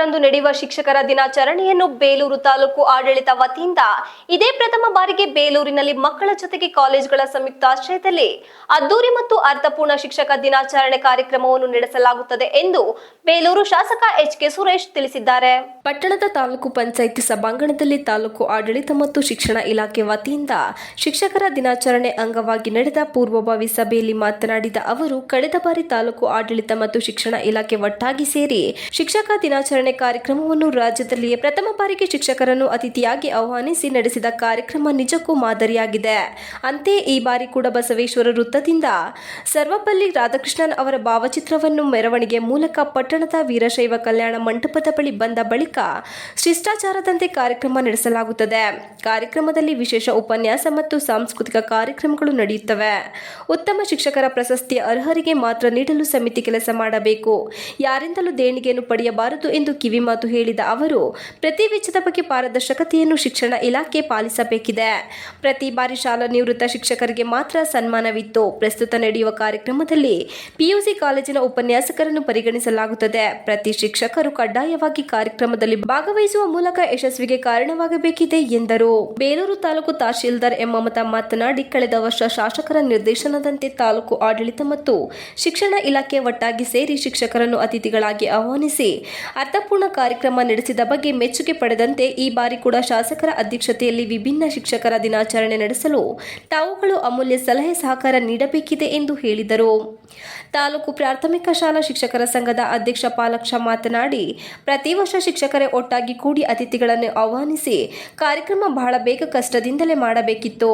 ರಂದು ನಡೆಯುವ ಶಿಕ್ಷಕರ ದಿನಾಚರಣೆಯನ್ನು ಬೇಲೂರು ತಾಲೂಕು ಆಡಳಿತ ವತಿಯಿಂದ ಇದೇ ಪ್ರಥಮ ಬಾರಿಗೆ ಬೇಲೂರಿನಲ್ಲಿ ಮಕ್ಕಳ ಜೊತೆಗೆ ಕಾಲೇಜುಗಳ ಸಂಯುಕ್ತಾಶ್ರಯದಲ್ಲಿ ಅದ್ದೂರಿ ಮತ್ತು ಅರ್ಥಪೂರ್ಣ ಶಿಕ್ಷಕ ದಿನಾಚರಣೆ ಕಾರ್ಯಕ್ರಮವನ್ನು ನಡೆಸಲಾಗುತ್ತದೆ ಎಂದು ಬೇಲೂರು ಶಾಸಕ ಎಚ್.ಕೆ. ಸುರೇಶ್ ತಿಳಿಸಿದ್ದಾರೆ. ಪಟ್ಟಣದ ತಾಲೂಕು ಪಂಚಾಯಿತಿ ಸಭಾಂಗಣದಲ್ಲಿ ತಾಲೂಕು ಆಡಳಿತ ಮತ್ತು ಶಿಕ್ಷಣ ಇಲಾಖೆ ವತಿಯಿಂದ ಶಿಕ್ಷಕರ ದಿನಾಚರಣೆ ಅಂಗವಾಗಿ ನಡೆದ ಪೂರ್ವಭಾವಿ ಸಭೆಯಲ್ಲಿ ಮಾತನಾಡಿದ ಅವರು, ಕಳೆದ ಬಾರಿ ತಾಲೂಕು ಆಡಳಿತ ಮತ್ತು ಶಿಕ್ಷಣ ಇಲಾಖೆ ಒಟ್ಟಾಗಿ ಸೇರಿ ಶಿಕ್ಷಕ ದಿನಾಚರಣೆ ಕಾರ್ಯಕ್ರಮವನ್ನು ರಾಜ್ಯದಲ್ಲಿಯೇ ಪ್ರಥಮ ಬಾರಿಗೆ ಶಿಕ್ಷಕರನ್ನು ಅತಿಥಿಯಾಗಿ ಆಹ್ವಾನಿಸಿ ನಡೆಸಿದ ಕಾರ್ಯಕ್ರಮ ನಿಜಕ್ಕೂ ಮಾದರಿಯಾಗಿದೆ. ಅಂತೆಯೇ ಈ ಬಾರಿ ಕೂಡ ಬಸವೇಶ್ವರ ವೃತ್ತದಿಂದ ಸರ್ವಪಲ್ಲಿ ರಾಧಾಕೃಷ್ಣನ್ ಅವರ ಭಾವಚಿತ್ರವನ್ನು ಮೆರವಣಿಗೆ ಮೂಲಕ ಪಟ್ಟಣದ ವೀರಶೈವ ಕಲ್ಯಾಣ ಮಂಟಪದ ಬಳಿ ಬಂದ ಬಳಿಕ ಶಿಷ್ಟಾಚಾರದಂತೆ ಕಾರ್ಯಕ್ರಮ ನಡೆಸಲಾಗುತ್ತದೆ. ಕಾರ್ಯಕ್ರಮದಲ್ಲಿ ವಿಶೇಷ ಉಪನ್ಯಾಸ ಮತ್ತು ಸಾಂಸ್ಕೃತಿಕ ಕಾರ್ಯಕ್ರಮಗಳು ನಡೆಯುತ್ತವೆ. ಉತ್ತಮ ಶಿಕ್ಷಕರ ಪ್ರಶಸ್ತಿಯ ಅರ್ಹರಿಗೆ ಮಾತ್ರ ನೀಡಲು ಸಮಿತಿ ಕೆಲಸ ಮಾಡಬೇಕು, ಯಾರಿಂದಲೂ ದೇಣಿಗೆಯನ್ನು ಪಡೆಯಬಾರದು ಎಂದು ಕಿವಿಮಾತು ಹೇಳಿದ ಅವರು, ಪ್ರತಿ ವೆಚ್ಚದ ಬಗ್ಗೆ ಪಾರದರ್ಶಕತೆಯನ್ನು ಶಿಕ್ಷಣ ಇಲಾಖೆ ಪಾಲಿಸಬೇಕಿದೆ. ಪ್ರತಿ ಬಾರಿ ಶಾಲಾ ನಿವೃತ್ತ ಶಿಕ್ಷಕರಿಗೆ ಮಾತ್ರ ಸನ್ಮಾನವಿತ್ತು. ಪ್ರಸ್ತುತ ನಡೆಯುವ ಕಾರ್ಯಕ್ರಮದಲ್ಲಿ ಪಿಯುಸಿ ಕಾಲೇಜಿನ ಉಪನ್ಯಾಸಕರನ್ನು ಪರಿಗಣಿಸಲಾಗುತ್ತದೆ. ಪ್ರತಿ ಶಿಕ್ಷಕರು ಕಡ್ಡಾಯವಾಗಿ ಕಾರ್ಯಕ್ರಮದಲ್ಲಿ ಭಾಗವಹಿಸುವ ಮೂಲಕ ಯಶಸ್ವಿಗೆ ಕಾರಣವಾಗಬೇಕಿದೆ ಎಂದರು. ಬೇಲೂರು ತಾಲೂಕು ತಹಶೀಲ್ದಾರ್ ಎಂ ಮಮತಾ ಮಾತನಾಡಿ, ಕಳೆದ ವರ್ಷ ಶಾಸಕರ ನಿರ್ದೇಶನದಂತೆ ತಾಲೂಕು ಆಡಳಿತ ಮತ್ತು ಶಿಕ್ಷಣ ಇಲಾಖೆ ಒಟ್ಟಾಗಿ ಸೇರಿ ಶಿಕ್ಷಕರನ್ನು ಅತಿಥಿಗಳಾಗಿ ಆಹ್ವಾನಿಸಿ ಅರ್ಥಪೂರ್ಣ ಕಾರ್ಯಕ್ರಮ ನಡೆಸಿದ ಬಗ್ಗೆ ಮೆಚ್ಚುಗೆ ಪಡೆದಂತೆ ಈ ಬಾರಿ ಕೂಡ ಶಾಸಕರ ಅಧ್ಯಕ್ಷತೆಯಲ್ಲಿ ವಿಭಿನ್ನ ಶಿಕ್ಷಕರ ದಿನಾಚರಣೆ ನಡೆಸಲು ತಾವುಗಳು ಅಮೂಲ್ಯ ಸಲಹೆ ಸಹಕಾರ ನೀಡಬೇಕಿದೆ ಎಂದು ಹೇಳಿದರು. ತಾಲೂಕು ಪ್ರಾಥಮಿಕ ಶಾಲಾ ಶಿಕ್ಷಕರ ಸಂಘದ ಅಧ್ಯಕ್ಷ ಪಾಲಕ್ಷ ಮಾತನಾಡಿ, ಪ್ರತಿ ವರ್ಷ ಶಿಕ್ಷಕರೇ ಒಟ್ಟಾಗಿ ಕೂಡಿ ಅತಿಥಿಗಳನ್ನು ಆಹ್ವಾನಿಸಿ ಕಾರ್ಯಕ್ರಮ ಬಹಳ ಬೇಗ ಕಷ್ಟದಿಂದಲೇ ಮಾಡಬೇಕಿತ್ತು.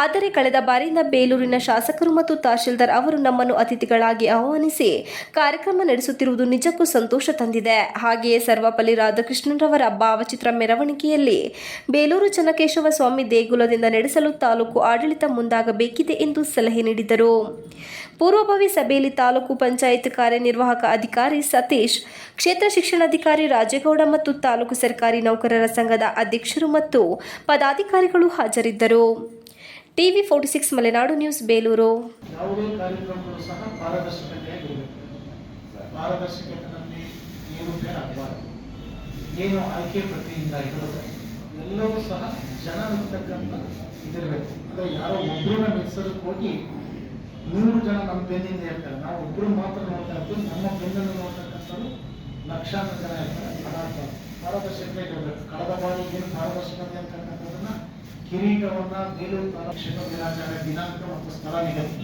ಆದರೆ ಕಳೆದ ಬಾರಿಯಿಂದ ಬೇಲೂರಿನ ಶಾಸಕರು ಮತ್ತು ತಹಶೀಲ್ದಾರ್ ಅವರು ನಮ್ಮನ್ನು ಅತಿಥಿಗಳಾಗಿ ಆಹ್ವಾನಿಸಿ ಕಾರ್ಯಕ್ರಮ ನಡೆಸುತ್ತಿರುವುದು ನಿಜಕ್ಕೂ ಸಂತೋಷ ತಂದಿದೆ. ಹಾಗೆಯೇ ಸರ್ವಪಲ್ಲಿ ರಾಧಾಕೃಷ್ಣರವರ ಭಾವಚಿತ್ರ ಮೆರವಣಿಗೆಯಲ್ಲಿ ಬೇಲೂರು ಚನ್ನಕೇಶವ ಸ್ವಾಮಿ ದೇಗುಲದಿಂದ ನಡೆಸಲು ತಾಲೂಕು ಆಡಳಿತ ಮುಂದಾಗಬೇಕಿದೆ ಎಂದು ಸಲಹೆ ನೀಡಿದರು. ಪೂರ್ವಭಾವಿ ಸಭೆಯಲ್ಲಿ ತಾಲೂಕು ಪಂಚಾಯತ್ ಕಾರ್ಯನಿರ್ವಾಹಕ ಅಧಿಕಾರಿ ಸತೀಶ್, ಕ್ಷೇತ್ರ ಶಿಕ್ಷಣಾಧಿಕಾರಿ ರಾಜೇಗೌಡ ಮತ್ತು ತಾಲೂಕು ಸರ್ಕಾರಿ ನೌಕರರ ಸಂಘದ ಅಧ್ಯಕ್ಷರು ಮತ್ತು ಪದಾಧಿಕಾರಿಗಳು ಹಾಜರಿದ್ದರು. TV 46 Malenadu news Belur. ಯಾವುದೇ ಕಾರ್ಯಕ್ರಮಗಳು ಸಹ ಪಾರದರ್ಶಕತೆಯಾಗಿರಬೇಕು. ಪಾರದರ್ಶಕತೆಯಲ್ಲಿ ಏರುಪೇರಾಗಬಾರದು. ಏನು ಆಯ್ಕೆ ಪ್ರಕ್ರಿಯೆಯಿಂದ ಇರೋದು ಎಲ್ಲವೂ ಸಹ ಜನ ಇರ್ತಕ್ಕಂಥ ಇದಿರಬೇಕು. ಅಂದರೆ ಯಾರೋ ಒಬ್ಬರನ್ನ ಮೆಚ್ಚೋದಕ್ಕೆ ಹೋಗಿ 100 ಜನ ನಮ್ಮ ಬೆನ್ನಿಂದ ಇರ್ತಾರೆ. ನಾವು ಒಬ್ಬರು ಮಾತ್ರ ನೋಡ್ತಾ ಇರ್ತೀವಿ, ನಮ್ಮ ಬೆನ್ನನ್ನು ನೋಡ್ತಕ್ಕಂಥವ್ರು ಲಕ್ಷಾಂತರ ಜನ ಇರ್ತಾರೆ. ಅದಾದ ಪಾರದರ್ಶಕತೆ ಇರಬೇಕು. ಕಳೆದ ಬಾರಿ ಏನು ಪಾರದರ್ಶಕತೆ ಅಂತಕ್ಕಂಥದ್ದನ್ನ ಕಿರೀಟವನ್ನ ಬೇಲೂರು ತಾಲೂಕು ಶಿಕ್ಷಕ ದಿನಾಚರಣೆ ದಿನಾಂಕ ಮತ್ತು ಸ್ಥಳ ನಿಗದಿ,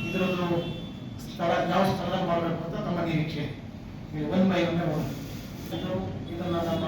ಇದರದ್ದು ಸ್ಥಳ ಯಾವ ಸ್ಥಳದಲ್ಲಿ ಮಾಡಬೇಕು ಅಂತ ನಮ್ಮ ನಿರೀಕ್ಷೆ. 1 by 1 ಇದನ್ನ ನಮ್ಮ